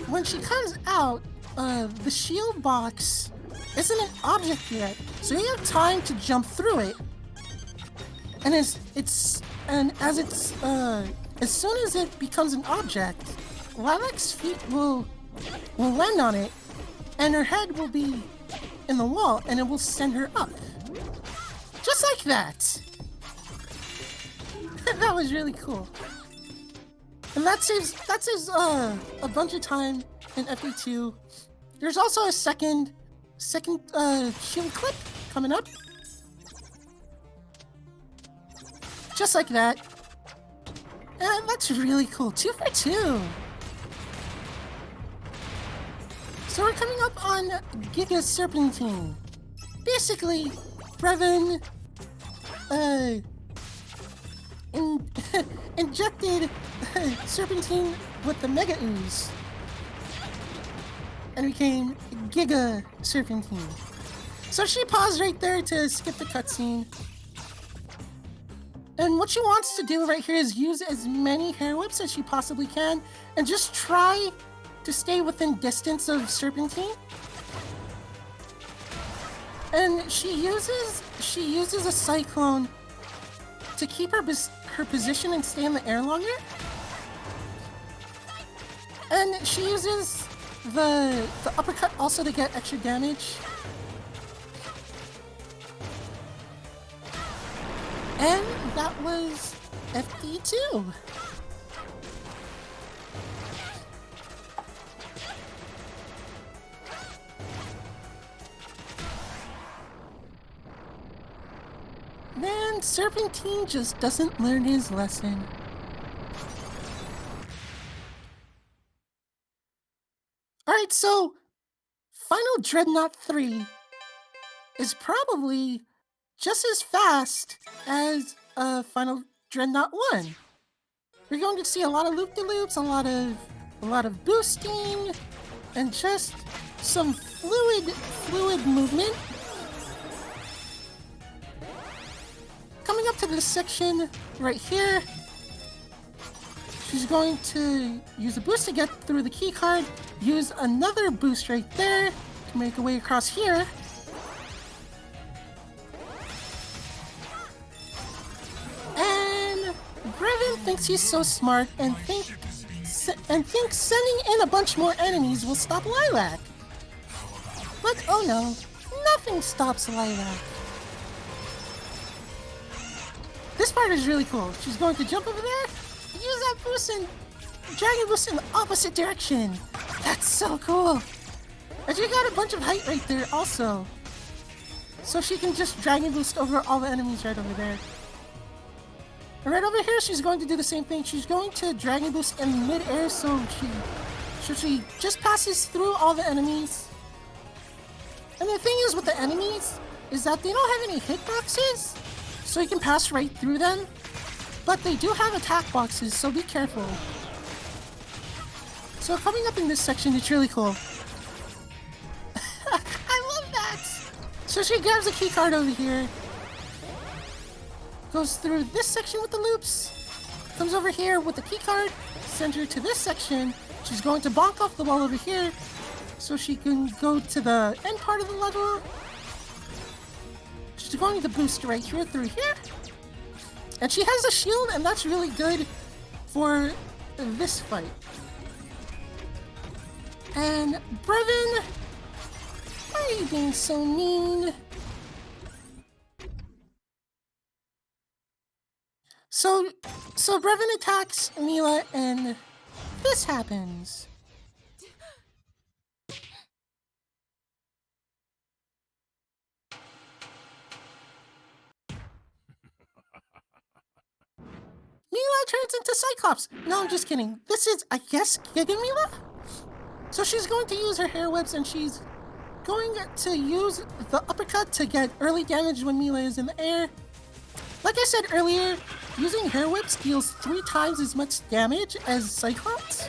when she comes out, the shield box isn't an object yet, so you have time to jump through it. And as soon as it becomes an object, Lilac's feet will land on it, and her head will be in the wall, and it will send her up. Just like that. That was really cool. And that saves a bunch of time in FD2. There's also a second shield clip coming up. Just like that. And that's really cool. 2 for 2. So we're coming up on Giga Serpentine. Basically, Brevin injected Serpentine with the Mega Ooze and became Giga Serpentine. So she paused right there to skip the cutscene. And what she wants to do right here is use as many hair whips as she possibly can and just try to stay within distance of Serpentine. And she uses a Cyclone to keep her position and stay in the air longer. And she uses the uppercut also to get extra damage. And that was FD2. Man, Serpentine just doesn't learn his lesson. Alright, so Final Dreadnought 3 is probably just as fast as Final Dreadnought 1. We're going to see a lot of loop-de-loops, a lot of boosting, and just some fluid movement. Coming up to this section right here, she's going to use a boost to get through the key card, use another boost right there to make her way across here. And Brevin thinks he's so smart and thinks sending in a bunch more enemies will stop Lilac. But oh no, nothing stops Lilac. This part is really cool. She's going to jump over there, use that boost and Dragon Boost in the opposite direction. That's so cool. And she got a bunch of height right there also. So she can just Dragon Boost over all the enemies right over there. And right over here, she's going to do the same thing. She's going to Dragon Boost in mid-air so she just passes through all the enemies. And the thing is with the enemies is that they don't have any hitboxes. So you can pass right through them, but they do have attack boxes, so be careful. So coming up in this section, it's really cool. I love that! So she grabs a key card over here, goes through this section with the loops, comes over here with the key card, sends her to this section. She's going to bonk off the wall over here, so she can go to the end part of the level. She's going to boost right here through here. And she has a shield, and that's really good for this fight. And Brevin, why are you being so mean? So Brevin attacks Mila, and this happens. Mila turns into Cyclops. No, I'm just kidding. This is, I guess, Giga Mila? So she's going to use her hair whips, and she's going to use the uppercut to get early damage when Mila is in the air. Like I said earlier, using hair whips deals 3 times as much damage as Cyclops.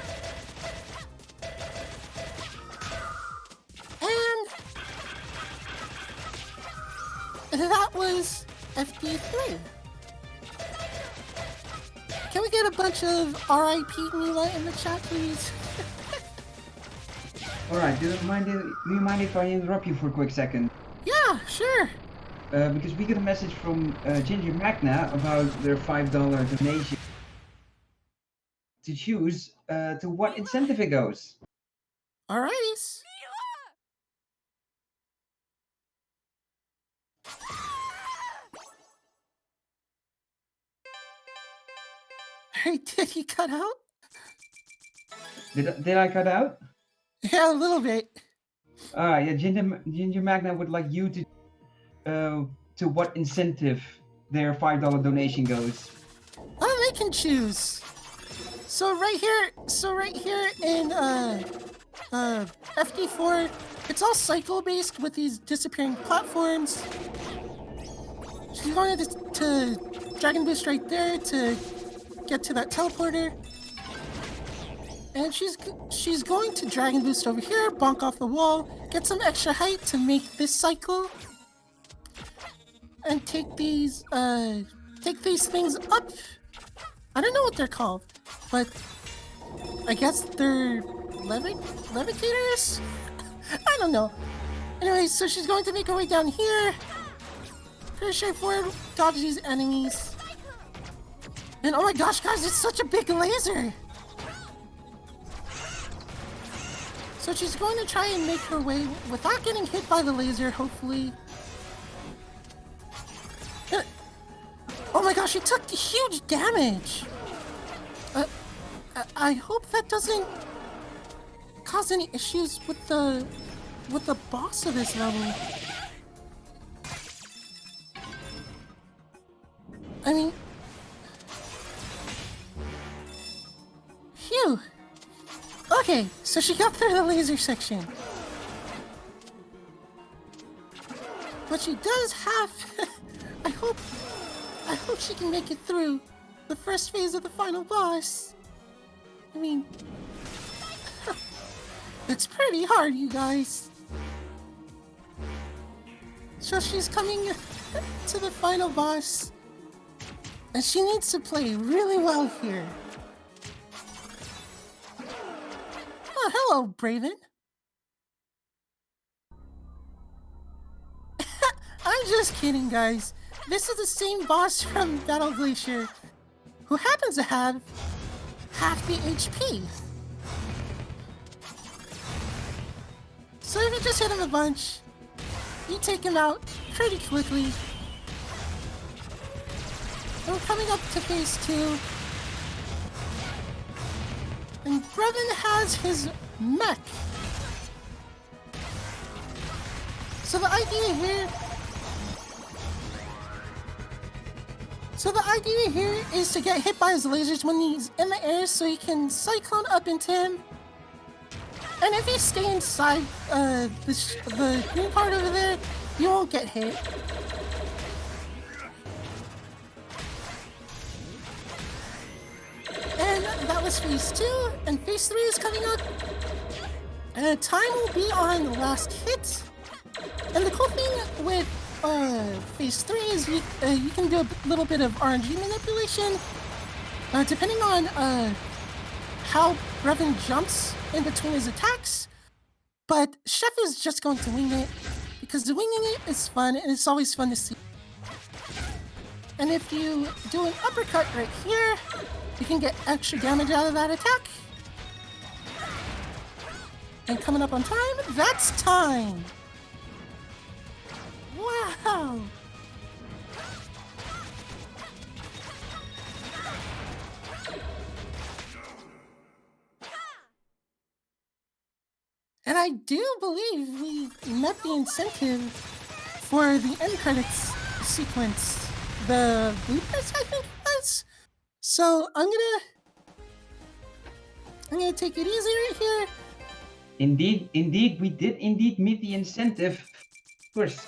And that was FD3. Can we get a bunch of RIP Mila in the chat, please? Alright, do you mind if I interrupt you for a quick second? Yeah, sure. Because we got a message from Ginger Magna about their $5 donation to choose to what incentive it goes. Alrighty. Hey, did he cut out? Did I cut out? Yeah, a little bit. Yeah, Ginger Magna would like you to what incentive their $5 donation goes. Oh, they can choose. So right here in FD4, it's all cycle based with these disappearing platforms. She's going to Dragon Boost right there to get to that teleporter. And she's going to Dragon Boost over here, bonk off the wall, get some extra height to make this cycle, and take these things up. I don't know what they're called, but I guess they're levitators? I don't know. Anyway, so she's going to make her way down here. Pretty straightforward, dodge these enemies. And oh my gosh, guys, it's such a big laser! So she's going to try and make her way without getting hit by the laser, hopefully. Oh my gosh, she took huge damage! I hope that doesn't cause any issues with the boss of this level. I mean... Phew! Okay, so she got through the laser section. But she does have... I hope she can make it through the first phase of the final boss. I mean... it's pretty hard, you guys. So she's coming to the final boss. And she needs to play really well here. Oh, hello, Braven. I'm just kidding, guys. This is the same boss from Battle Glacier, who happens to have half the HP. So if you just hit him a bunch, you take him out pretty quickly. And we're coming up to phase 2. And Brevin has his mech. So the idea here is to get hit by his lasers when he's in the air so you can cyclone up into him. And if you stay inside the green part over there, you won't get hit. And that was phase 2, and phase 3 is coming up. And time will be on the last hit. And the cool thing with phase 3 is you can do a little bit of RNG manipulation, depending on how Brevin jumps in between his attacks. But Chef is just going to wing it, because the winging it is fun, and it's always fun to see. And if you do an uppercut right here, you can get extra damage out of that attack. And coming up on time, that's time! Wow! And I do believe we met the incentive for the end credits sequence. The bloopers, I think it was. So I'm gonna take it easy right here. Indeed, we did indeed meet the incentive. First.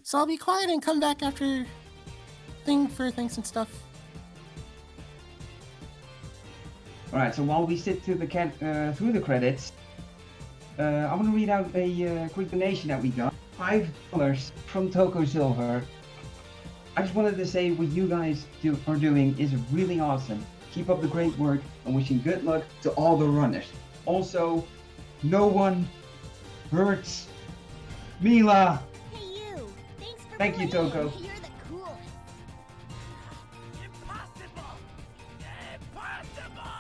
So I'll be quiet and come back after things and stuff. Alright, so while we sit through the credits, I want to read out a quick donation that we got. $5 from Toko Silver. I just wanted to say what you guys are doing is really awesome. Keep up the great work and wishing good luck to all the runners. Also, no one hurts Mila. Hey you! Thanks for Thank you, playing. Toko. You're the coolest. Impossible! Impossible!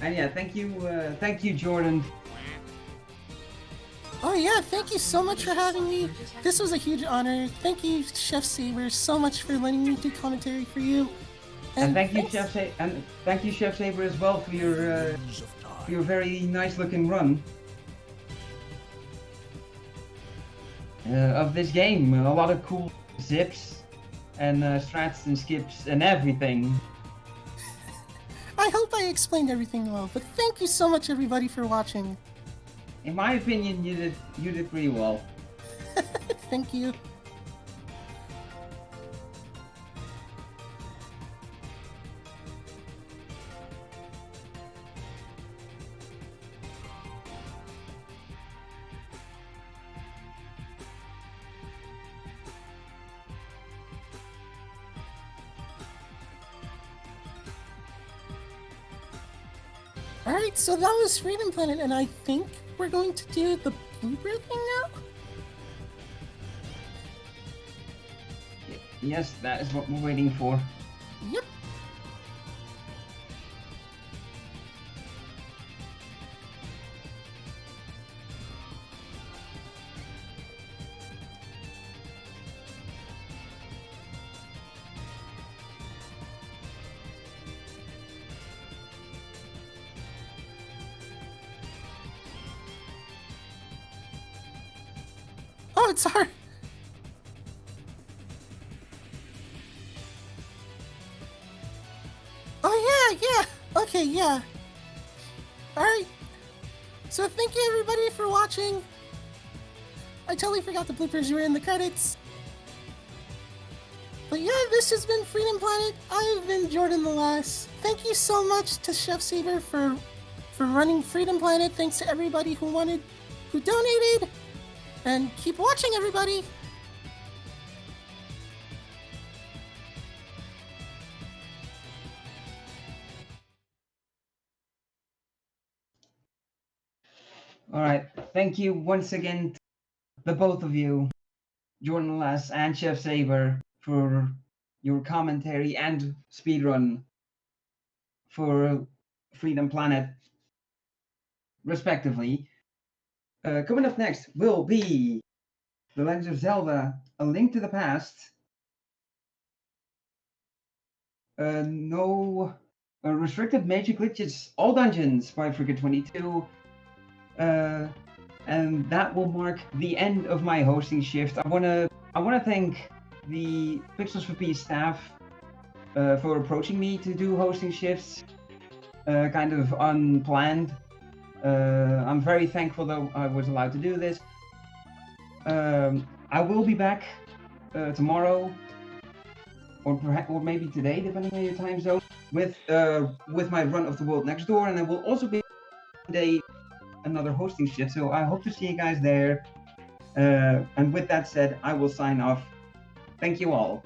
And yeah, thank you, Jordan. Oh yeah, thank you so much for having me. This was a huge honor. Thank you, ChefSaber, so much for letting me do commentary for you. And thank you, thanks- ChefSaber, as well for your very nice looking run of this game. A lot of cool zips and strats and skips and everything. I hope I explained everything well, but thank you so much everybody for watching. In my opinion, you did pretty well. Thank you. Alright, so that was Freedom Planet, and I think we're going to do the blooper thing now? Yes, that is what we're waiting for. Yep. Oh, it's our... Oh, yeah. Okay, yeah. Alright. So thank you everybody for watching. I totally forgot the bloopers were in the credits. But yeah, this has been Freedom Planet. I've been Jordan the Last. Thank you so much to ChefSaber for running Freedom Planet. Thanks to everybody who donated. And keep watching, everybody! Alright, thank you once again to the both of you, Jordan Lass and ChefSaber, for your commentary and speedrun for Freedom Planet, respectively. Coming up next will be The Legend of Zelda: A Link to the Past. No restricted major glitches, all dungeons by Frigate 22. And that will mark the end of my hosting shift. I wanna thank the Pixels4P staff for approaching me to do hosting shifts, kind of unplanned. I'm very thankful that I was allowed to do this. I will be back tomorrow, or maybe today, depending on your time zone, with my run of the world next door, and I will also be today another hosting shift. So I hope to see you guys there. And with that said, I will sign off. Thank you all.